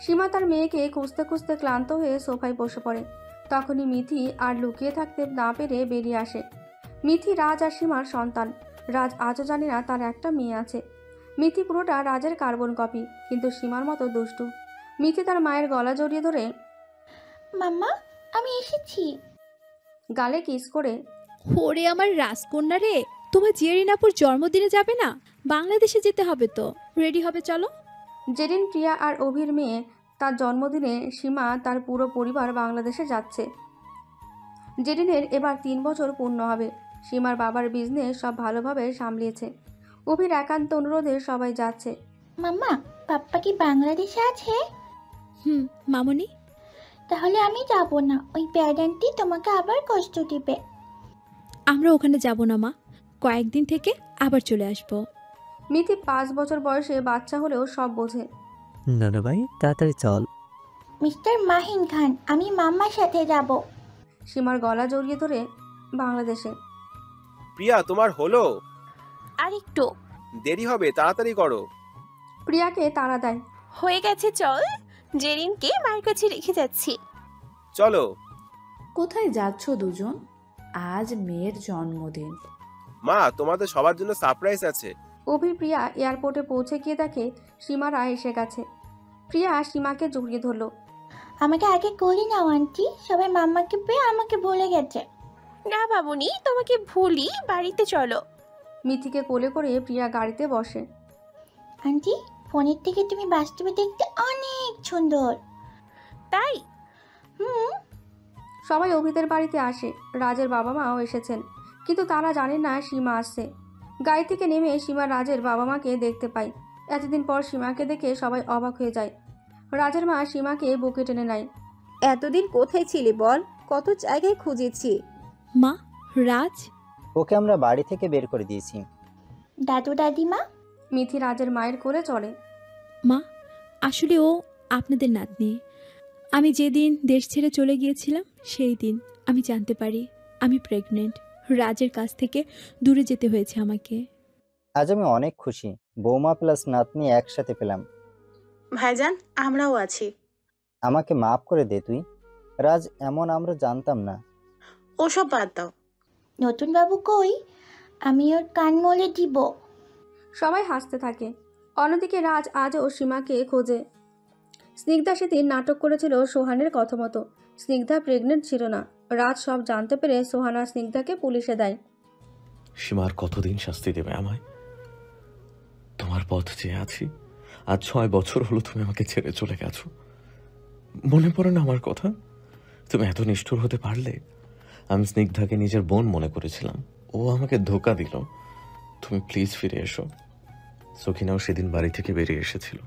সীমা তার মেয়েকে খুঁজতে খুঁজতে ক্লান্ত হয়ে সোফায় বসে পড়ে। তখনই মিথি আর লুকিয়ে থাকতে না পেরে বেরিয়ে আসে। মিথি রাজ আর সীমার সন্তান। রাজ আজও জানে না তার একটা মেয়ে আছে। মিথি পুরোটা রাজের কার্বন কপি, কিন্তু সীমার মতো দুষ্টু। মিথি তার মায়ের গলা জড়িয়ে ধরে, মাম্মা আমি এসেছি, গালে কিস করে, ওরে আমার রাজকন্যা রে, তোমার জেরিনাপুর জন্মদিনে যাবে না? বাংলাদেশে যেতে হবে তো, রেডি হবে চলো। যেদিন প্রিয়া আর অভির মেয়ে তার জন্মদিনে সীমা তার পুরো পরিবার বাংলাদেশে যাচ্ছে। জেরিনের এবার 3 বছর পূর্ণ হবে। সীমার বাবার বিজনেস সব ভালোভাবে সামলিয়েছে। অভির একান্ত অনুরোধে সবাই যাচ্ছে। মাম্মা পাপ্পা কি বাংলাদেশে আছে? মামনি। তাহলে আমি যাব না, ওই প্যারেন্টটি তোমাকে আবার কষ্ট দিবে। আমরা ওখানে যাব না মা, কয়েকদিন থেকে আবার চলে আসবো। মিথি 5 বছর বয়সে বাচ্চা হলেও সব বোঝে। নানু ভাই তাড়াতাড়ি চল। মিস্টার মাহিন খান, আমি মাম্মার সাথে যাব। সীমার গলা জড়িয়ে ধরে, বাংলাদেশে। প্রিয়া তোমার হলো? আর একটু দেরি হবে, তাড়াতাড়ি করো। প্রিয়াকে তাড়া দেয়। হয়ে গেছে, চল। জেরিনকে মায়ের কাছে রেখে যাচ্ছি। চলো। কোথায় যাচ্ছ দুজন? আজ মেয়ের জন্মদিন। মা তোমাদের সবার জন্য সারপ্রাইজ আছে। অভি প্রিয়া এয়ারপোর্টে পৌঁছে গিয়ে দেখে সীমারা এসে গেছে। প্রিয়া সীমাকে জড়িয়ে ধরল। আমাকে আগে কোলে নাও আন্টি, সবাই মাম্মাকে পেয়ে আমাকে ভুলে গেছে। না বাবুনি, তোমাকে ভুলি, বাড়িতে চলো। মিথিকে কোলে করে প্রিয়া গাড়িতে বসে। আন্টি ফোনের থেকে তুমি বাস্তবে দেখতে অনেক সুন্দর। তাই? সবাই অভিদের বাড়িতে আসে। রাজের বাবা মাও এসেছেন, কিন্তু তারা জানে না সীমা আসছে। গাড়ি থেকে নেমে সীমা রাজের বাবা মাকে দেখতে পায়। এতদিন পর সীমাকে দেখে সবাই অবাক হয়ে যায়। রাজের মা সীমাকে বুকে টেনে নেয়। এতদিন কোথায় ছিলি বল? কত জায়গায় খুঁজেছি। মা, রাজ? ওকে আমরা বাড়ি থেকে বের করে দিয়েছি। দাদু দাদিমা? মিথি রাজের মায়ের কোলে চলে। মা, আসলে ও আপনাদের নাতনি। আমি যেদিন দেশ ছেড়ে চলে গিয়েছিলাম সেই দিন আমি জানতে পারি আমি প্রেগনেন্ট। রাজের কাছ থেকে দূরে যেতে হয়েছে আমাকে। আজ আমি অনেক খুশি, বৌমা প্লাস নাতনি একসাথে পেলাম। ভাইজান আমরাও আছি। আমাকে মাফ করে দে তুই। রাজ এমন আমরা জানতাম না। ওসব বাদ দাও। নতুন বাবু কই? আমি ওর কান মলে দিব। সবাই হাসতে থাকে। অন্যদিকে রাজ আজও সীমাকে খোঁজে। স্নিগ্ধা সেদিন নাটক করেছিল সোহানের কথা মতো। স্নিগ্ধা প্রেগনেন্ট ছিল না। রাজ সব জানতে পেরে সোহান আর স্নিগ্ধাকে পুলিশে দেয়। সীমার কতদিন শাস্তি দেবে আমায়? তোমার পথ চেয়ে আছি। আজ 6 বছর হলো তুমি আমাকে ছেড়ে চলে গেছো। মনে পড়ে না আমার কথা? তুমি এত নিষ্ঠুর হতে পারলে? আমি স্নিগ্ধাকে নিজের বোন মনে করেছিলাম, ও আমাকে ধোকা দিল। তুমি প্লিজ ফিরে এসো। সখিনাও সেদিন বাড়ি থেকে বেরিয়ে এসেছিল।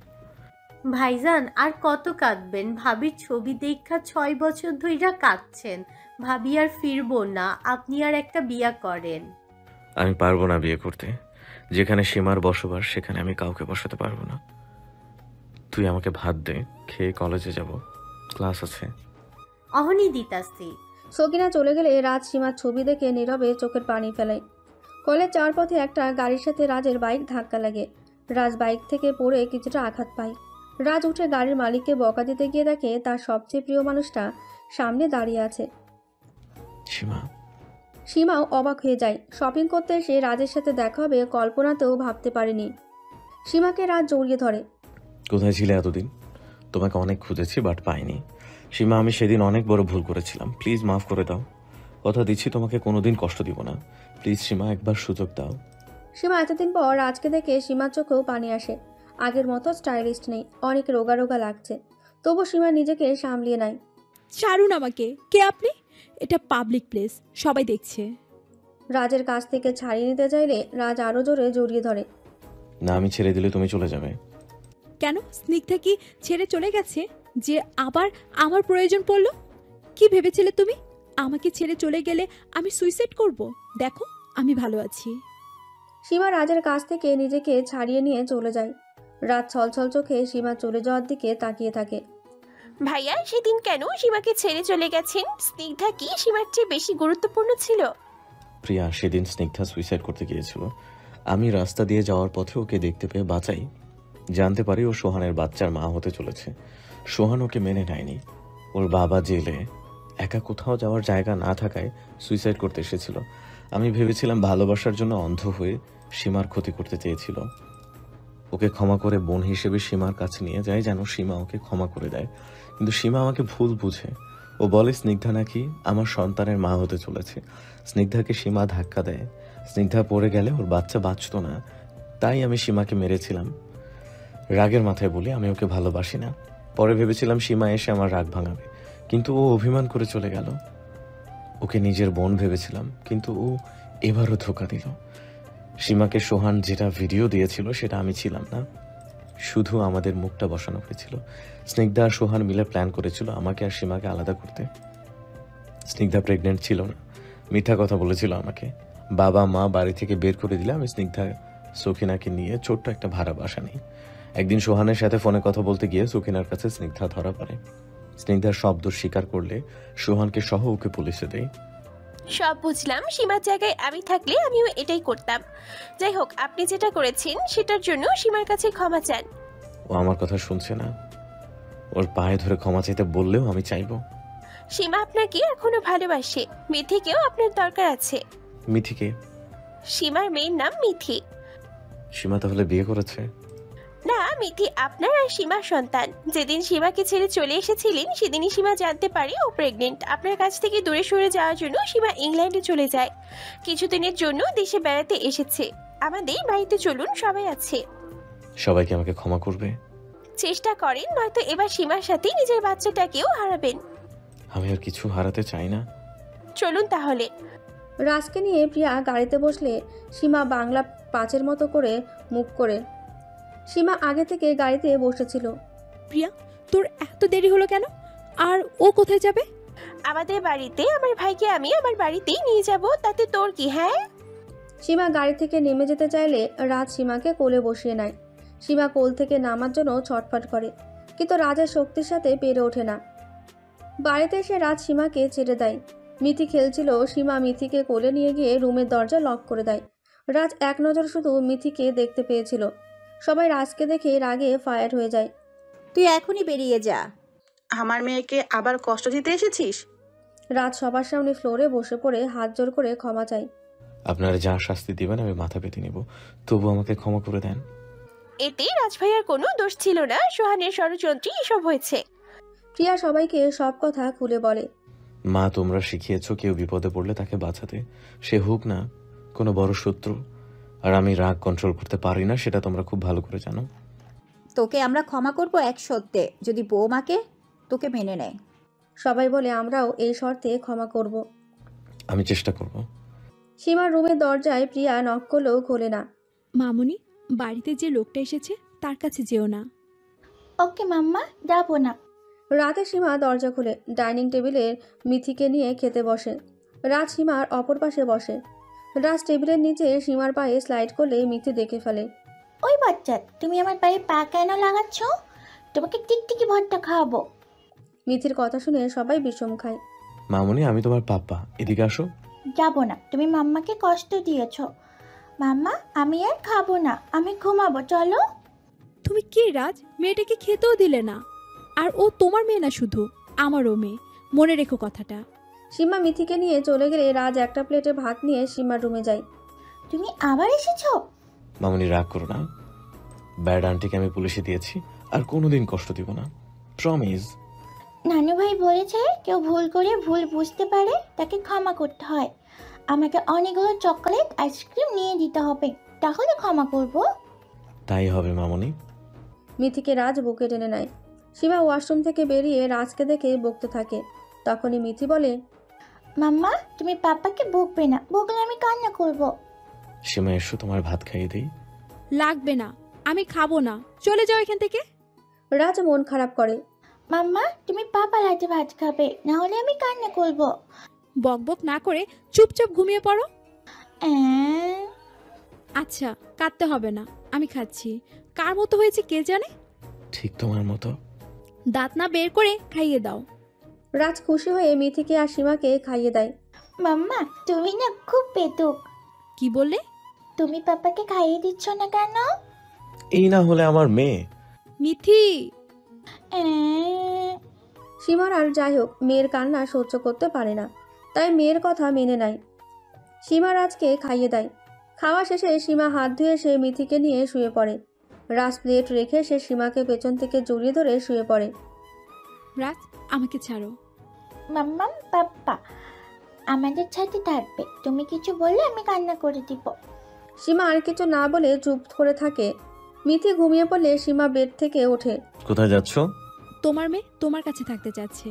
ভাইজান আর কত কাঁদবেন? ভাবির ছবি দেখা 6 বছর ধইরা কাঁদছেন। ভাবি আর ফিরবো না, আপনি আর একটা বিয়া করেন। আমি পারবো না বিয়ে করতে। যেখানে সীমার বসবাস সেখানে আমি কাউকে বসাতে পারবো না। তুই আমাকে ভাত দে, খেয়ে কলেজে যাব, ক্লাস আছে। অহনি দিতাছি। সকিনা চলে গেলে রাজ সীমার ছবি দেখে নীরবে চোখের পানি ফেলে। কলেজ যাওয়ার পথে একটা গাড়ির সাথে রাজের বাইক ধাক্কা লাগে। রাজ বাইক থেকে পড়ে কিছুটা আঘাত পায়। রাজ উঠে গাড়ির মালিককে বকা দিতে গিয়ে দেখে তার সবচেয়ে প্রিয় মানুষটা সামনে দাঁড়িয়ে আছে। সীমাও অবাক হয়ে যায়। শপিং করতে এসে রাজের সাথে দেখা হবে কল্পনাতেও ভাবতে পারেনি। সীমাকে রাজ জড়িয়ে ধরে। কোথায় ছিলে এতদিন? তোমাকে অনেক খুঁজেছি বাট পাইনি। সীমা, আমি সেদিন অনেক বড় ভুল করেছিলাম, প্লিজ মাফ করে দাও। কথা দিচ্ছি তোমাকে কোনোদিন কষ্ট দিব না। প্লিজ সীমা, একবার সুযোগ দাও। সীমা এতদিন পর রাজকে দেখে সীমার চোখেও পানি আসে। আগের মতো স্টাইলিস্ট নেই, অনেক রোগা রোগা লাগছে। তবু সীমা নিজেকে সামলিয়ে নেয়। ছাড়ুন আমাকে, কে আপনি? এটা পাবলিক প্লেস, সবাই দেখছে। রাজের কাছ থেকে ছাড়িয়ে নিতে চাইলে রাজ আরো জোরে জড়িয়ে ধরে। না, আমি ছেড়ে দিলে তুমি চলে যাবে। কেন? স্নিগ্ধা কি ছেড়ে চলে গেছে যে আবার আমার প্রয়োজন পড়লো? কি ভেবেছিলে তুমি? আমাকে ছেড়ে চলে গেলে আমি সুইসাইড করব? দেখো আমি ভালো আছি। সীমা রাজের কাছ থেকে নিজেকে ছাড়িয়ে নিয়ে চলে যায়। রাজ ছলছল চোখে সীমা চলে যাওয়ার দিকে তাকিয়ে থাকে। ভাইয়া সেদিন কেন সীমাকে ছেড়ে চলে গেছেন? স্নিগ্ধা কি সীমার চেয়ে বেশি গুরুত্বপূর্ণ ছিল? প্রিয়া, সেদিন স্নিগ্ধা সুইসাইড করতে গিয়েছিল। আমি রাস্তা দিয়ে যাওয়ার পথে ওকে দেখতে পেয়ে বাঁচাই। জানতে পারি ও সোহানের বাচ্চার মা হতে চলেছে। সোহান ওকে মেনে নেয়নি। ওর বাবা জেলে, একা কোথাও যাওয়ার জায়গা না থাকায় সুইসাইড করতে এসেছিল। আমি ভেবেছিলাম ভালোবাসার জন্য অন্ধ হয়ে সীমার ক্ষতি করতে চেয়েছিল। ওকে ক্ষমা করে বোন হিসেবে সীমার কাছে নিয়ে যায় যেন সীমা ওকে ক্ষমা করে দেয়, কিন্তু সীমা আমাকে ভুল বুঝে। ও বলে স্নিগ্ধা নাকি আমার সন্তানের মা হতে চলেছে। স্নিগ্ধাকে সীমা ধাক্কা দেয়। স্নিগ্ধা পড়ে গেলে ওর বাচ্চা বাঁচত না, তাই আমি সীমাকে মেরেছিলাম। রাগের মাথায় বলি আমি ওকে ভালোবাসি না। পরে ভেবেছিলাম সীমা এসে আমার রাগ ভাঙাবে, কিন্তু ও অভিমান করে চলে গেল। ওকে নিজের বোন ভেবেছিলাম, কিন্তু ও এবারও ধোঁকা দিল। সীমাকে সোহান যেটা ভিডিও দিয়েছিল সেটা আমি ছিলাম না, শুধু আমাদের মুখটা বসানো হয়েছিল। স্নিগ্ধা আর সোহান মিলে প্ল্যান করেছিল আমাকে আর সীমাকে আলাদা করতে। স্নিগ্ধা প্রেগনেন্ট ছিল না, মিথ্যা কথা বলেছিল আমাকে। বাবা মা বাড়ি থেকে বের করে দিলে আমি স্নিগ্ধা সখিনাকে নিয়ে ছোট্ট একটা ভাড়া বাসা নিই। একদিন সোহানের সাথে ফোনে কথা বলতে গিয়ে সখিনার কাছে স্নিগ্ধা ধরা পড়ে। স্নিগ্ধার শব্দ স্বীকার করলে সোহানকে সহ ওকে পুলিশে দেয়। সব বুঝলাম, সীমার জায়গায় আমি থাকলে আমিও এটাই করতাম। যাই হোক, আপনি যেটা করেছেন সেটার জন্য সীমার কাছে ক্ষমা চান। ও আমার কথা শুনছে না। ওর পায়ে ধরে ক্ষমা চাইতে বললেও আমি চাইবো। সীমা আপনাকে এখনো ভালোবাসে। মিথিকেও আপনার দরকার আছে। মিথিকে? সীমার মেয়ের নাম মিথি। সীমা তাহলে বিয়ে করেছে? না, মিথি আপনার আর সীমার সন্তান। যেদিন সীমাকে ছেড়ে চলে এসেছিলেন সেদিনই সীমা জানতে পারে ও প্রেগনেন্ট। আপনার কাছ থেকে দূরে সরে যাওয়ার জন্য সীমা ইংল্যান্ডে চলে যায়। কিছুদিনের জন্য দেশে বেড়াতে এসেছে। আমাদের বাড়িতে চলুন, সবাই আছে। সবাইকে আমাকে ক্ষমা করবে? চেষ্টা করেন, নয়তো এবার সীমার সাথে নিজের বাচ্চাটাকেও হারাবেন। আমি আর কিছু হারাতে চাই না। চলুন তাহলে। রাজকে নিয়ে প্রিয়া গাড়িতে বসলে সীমা বাংলা পাঁচের মতো করে মুখ করে। সীমা আগে থেকে গাড়িতে বসেছিল। প্রিয়া, তোর এত দেরি হলো কেন? আর ও কোথায় যাবে? আমাদের বাড়িতে। আমার ভাইকে আমি আমার বাড়িতেই নিয়ে যাব, তাতে তোর কি? হ্যাঁ। সীমা গাড়ি থেকে নেমে যেতে চাইলে রাজ সীমাকে কোলে বসিয়ে নেয়। সীমা কোল থেকে নামার জন্য ছটফট করে, কিন্তু রাজের শক্তির সাথে পেরে ওঠে না। বাড়িতে এসে রাজ সীমাকে ছেড়ে দেয়। মিথি খেলছিল। সীমা মিথিকে কোলে নিয়ে গিয়ে রুমের দরজা লক করে দেয়। রাজ এক নজর শুধু মিথিকে দেখতে পেয়েছিল। সবাই রাজকে দেখে রাগে ফায়ার হয়ে যায়। তুই এখনই বেরিয়ে যা। আমার মেয়েকে আবার কষ্ট দিতে এসেছিস? রাজ সবার সামনে ফ্লোরে বসে পড়ে হাত জোর করে ক্ষমা চাই। আপনারা যা শাস্তি দিবেন আমি মাথা পেতে নেব, তবু আমাকে ক্ষমা করে দেন। এতে রাজভাইয়ার কোনো দোষ ছিল না। সোহানের ষড়যন্ত্রে এসব হয়েছে। প্রিয়া সবাইকে সব কথা খুলে বলে। মা, তোমরা শিখিয়েছ কেউ বিপদে পড়লে তাকে বাঁচাতে, সে হোক না কোনো বড় শত্রু। আর আমি রাগ কন্ট্রোল করতে পারি না, সেটা তোমরা খুব ভালো করে জানো। তোকে আমরা ক্ষমা করব এক শর্তে, যদি বৌমাকে তোকে মেনে নেয়। সবাই বলে আমরাও এই শর্তে ক্ষমা করব। আমি চেষ্টা করব। সীমার রুমের দরজায় প্রিয়া নক করলেও খোলে না। মামুনি, বাড়িতে যে লোকটা এসেছে তার কাছে যেও না। ওকে মাম্মা, যাবো না। রাতে সীমা দরজা খুলে ডাইনিং টেবিলে মিথিকে নিয়ে খেতে বসে। রাজ সীমার অপর পাশে বসে। রাজ টেবিলের নিচে সীমার পায়ে স্লাইড করলে মিথি দেখে ফেলে। ওই বাচ্চা, তুমি আমার পায়ে পা কেন লাগাচ্ছ? তোমাকে টিকটিকি ভর্তা খাওয়াবো। মিথির কথা শুনে সবাই বিষম খায়। মামুনি, আমি তোমার পাপ্পা, এদিকে আসো। যাবো না, তুমি মাম্মাকে কষ্ট দিয়েছ। মাম্মা, আমি আর খাবো না, আমি ঘুমাবো, চলো। তুমি কে রাজ? মেয়েটাকে খেতেও দিলে না। আর ও তোমার মেয়ে না, শুধু আমারও মেয়ে, মনে রেখো কথাটা। সীমা মিথিকে নিয়ে চলে গেলে রাজ একটা প্লেটে ভাত নিয়ে সীমার রুমে যায়। তুমি আবার এসেছো? মামুনি, রাগ করো না। ব্যাড আন্টিকে আমি পুলিশে দিয়েছি, আর কোনোদিন কষ্ট দিব না, প্রমিস। নানু ভাই বলেছে কেউ ভুল করে ভুল বুঝতে পারে তাকে ক্ষমা করতে হয়। আমাকে অনেকগুলো চকলেট আইসক্রিম নিয়ে দিতে হবে, তাহলে ক্ষমা করব। তাই হবে মামুনি। মিথিকে রাজ বুকে টেনে নেয়। সীমা ওয়াশরুম থেকে বেরিয়ে রাজকে দেখে বকতে থাকে। তখনই মিথি বলে, মাম্মা, তুমি পাপাকে বকবে না, বকলে আমি কান্না করব। সীমা, এসো তোমার ভাত খাইয়ে দিই। লাগবে না, আমি খাবো না, চলে যাও এখান থেকে। রাজ মন খারাপ করে। মাম্মা, তুমি পাপার হাতে ভাত খাবে, না হলে আমি কান্না করব। বকবক না করে চুপচাপ ঘুমিয়ে পড়ো। আচ্ছা, কাঁদতে হবে না, আমি খাচ্ছি। কার মতো হয়েছে কে জানে? ঠিক তোমার মতো। দাঁত না বের করে খাইয়ে দাও। রাজ খুশি হয়ে মিথিকে আর সীমাকে খাইয়ে দেয়। মাম্মা, তুমি না খুব পেতুক। কি বললে? তুমি পাপাকে খাইয়ে দিচ্ছ না কেন? এই না হলে আমার মেয়ে। মিথি। সীমার আর যাই হোক মেয়ের কান্না সহ্য করতে পারে না, তাই মেয়ের কথা মেনে নেয়। সীমা রাজকে খাইয়ে দেয়। খাওয়া শেষে সীমা হাত ধুয়ে সে মিথিকে নিয়ে শুয়ে পড়ে। রাজ প্লেট রেখে সে সীমাকে পেছন থেকে জড়িয়ে ধরে শুয়ে পড়ে। রাজ, আমাকে ছাড়ো। মাম্মাম পাপ্পা আমাদের সাথে থাকবে, তুমি কিছু বললে আমি কান্না করে দিব। সীমা আর কিছু না বলে চুপ করে থাকে। মিথি ঘুমিয়ে পড়লে সীমা বেড থেকে ওঠে। কোথায় যাচ্ছ? তোমার মেয়ে তোমার কাছে থাকতে চাচ্ছে,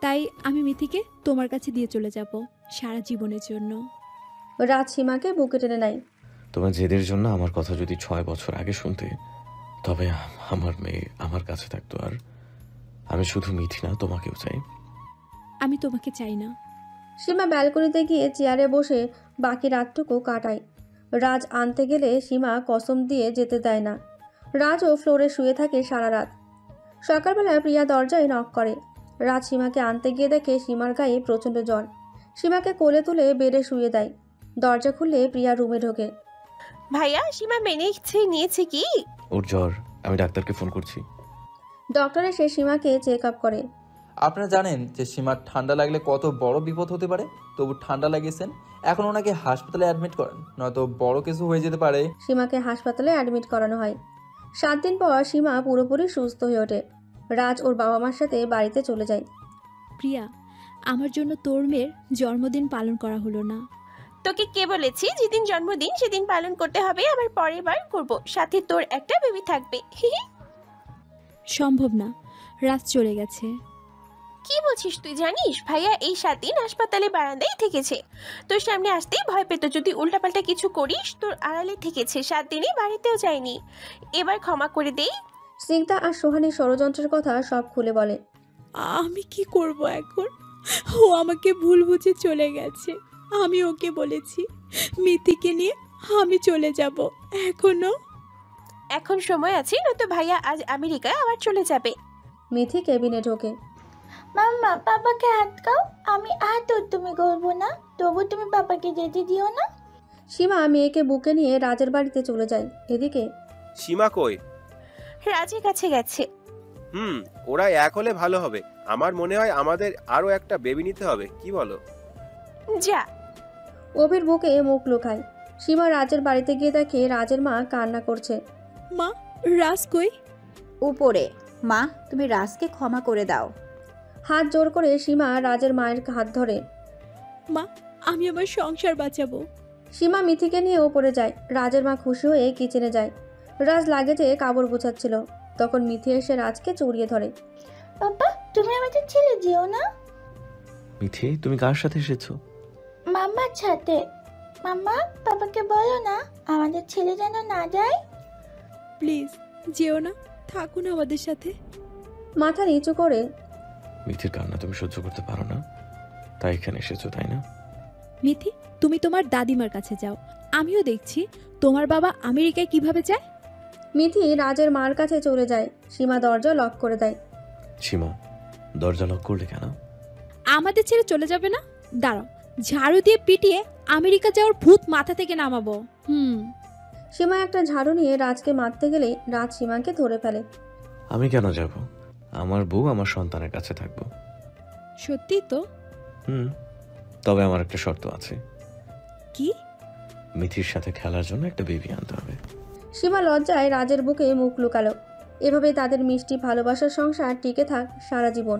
তাই আমি মিথিকে তোমার কাছে দিয়ে চলে যাব সারা জীবনের জন্য। রাজ সীমাকে বুকে টেনে নেয়। তোমার জেদের জন্য আমার কথা যদি 6 বছর আগে শুনতে, তবে আমার মেয়ে আমার কাছে থাকতো। আর আমি শুধু মিথি না, তোমাকেও চাই। আমি তোমাকে চাই না। সীমা ব্যালকনিতে গিয়ে চেয়ারে বসে বাকি রাতটুকু কাটায়। রাজ আনতে গেলে সীমা কসম দিয়ে যেতে দেয় না। রাজও ফ্লোরে শুয়ে থাকে সারা রাত। সকালবেলায় প্রিয়া দরজায় নক করে। রাজ সীমাকে আনতে গিয়ে দেখে সীমার গায়ে প্রচণ্ড জ্বর। সীমাকে কোলে তুলে বেডে শুয়ে দেয়। দরজা খুললে প্রিয়া রুমে ঢোকে। ভাইয়া, সীমা নিয়েছে কি? ওর জ্বর, আমি ডাক্তারকে ফোন করছি। ডক্টর এসে সীমাকে চেক আপ করে। আপনারা জানেন যে সীমার ঠান্ডা লাগলে কত বড় বিপদ হতে পারে, তবু ঠান্ডা লাগিয়েছেন। এখন ওনাকে হাসপাতালে অ্যাডমিট করেন, নয়তো বড় কিছু হয়ে যেতে পারে। সীমাকে হাসপাতালে অ্যাডমিট করানো হয়। 7 দিন পর সীমা পুরোপুরি সুস্থ হয়ে ওঠে। রাজ ওর বাবা মার সাথে বাড়িতে চলে যায়। প্রিয়া, আমার জন্য তোর মেয়ের জন্মদিন পালন করা হলো না। তোকে কে বলেছি যেদিন জন্মদিন সেদিন পালন করতে হবে? আবার পরের বার করবো, সাথে তোর একটা বেবি থাকবে। সম্ভব না, রাত চলে গেছে। কি বলছিস তুই? জানিস ভাইয়া এই 7 দিন হাসপাতালে বারান্দায় থেকেছে, তোর সামনে আসতেই ভয় পেত যদি উল্টাপাল্টা কিছু করিস। তোর আড়ালে থেকেছে, 7 দিনই বাড়িতেও যায়নি। এবার ক্ষমা করে দেই। স্নিগ্ধা আর সোহানী ষড়যন্ত্রের কথা সব খুলে বলে। আমি কি করব এখন? ও আমাকে ভুল বুঝে চলে গেছে। আমি ওকে বলেছি মিথিকে নিয়ে আমি চলে যাব। এখন সময় আছে, নয়তো ভাইয়া আজ আমেরিকায় আবার চলে যাবে। মিথি কেবিনে ঢোকে। মাম্মা পাপাকে আটকাও, আমি আর তোর তুমি করবো না, তবু তুমি পাপাকে যেতে দিও না। সীমা মেয়েকে বুকে নিয়ে রাজের বাড়িতে চলে যায়। এদিকে সীমা কই? রাজের কাছে গেছে। ওরা এক হলে ভালো হবে। আমার মনে হয় আমাদের আরো একটা বেবি নিতে হবে, কি বলো? যা। অভির বুকে মুখ লুকায়। সীমা রাজের বাড়িতে গিয়ে দেখে রাজের মা কান্না করছে। মা, রাজ কই? উপরে। মা, তুমি রাজকে ক্ষমা করে দাও। হাত জোর করে সীমা রাজের মায়ের হাত ধরে। মা, আমি আমার সংসার বাঁচাবো। সীমা মিথিকে নিয়ে ওপরে যায়। রাজের মা খুশি হয়ে কিচেনে যায়। রাজ লাগেজে কাপড় গোছাচ্ছিল, তখন মিথি এসে রাজকে জড়িয়ে ধরে। পাপা, তুমি আমাদের ছেলে যেও না। মিথি, তুমি কার সাথে এসেছো? মাম্মার সাথে। মাম্মা, পাপাকে বলো না আমাদের ছেলে যেন না যায়। প্লিজ যেও না, থাকুন আমাদের সাথে। মাথা নিচু করে। মিথির কান্না তুমি সহ্য করতে পারো না, তাই এখানে এসেছো, তাই না? মিথি, তুমি তোমার দাদিমার কাছে যাও। আমিও দেখছি তোমার বাবা আমেরিকায় কিভাবে যায়। মিথি রাজের মার কাছে চলে যায়। সীমা দরজা লক করে দেয়। সীমা, দরজা লক করলে কেন? আমাদের ছেড়ে চলে যাবে না? দাঁড়াও, ঝাড়ু দিয়ে পিটিয়ে আমেরিকা যাওয়ার ভূত মাথা থেকে নামাবো। সীমা একটা ঝাড়ু নিয়ে রাজকে মারতে গেলেই রাজ সীমাকে ধরে ফেলে। আমি কেন যাব? আমার বউ আমার সন্তানের কাছে থাকবো। সত্যি তো? তবে আমার একটা শর্ত আছে। কি? মিথির সাথে খেলার জন্য একটা বেবি আনতে হবে। সীমা লজ্জায় রাজের বুকে মুখ লুকালো। এভাবে তাদের মিষ্টি ভালোবাসার সংসার টিকে থাক সারা জীবন।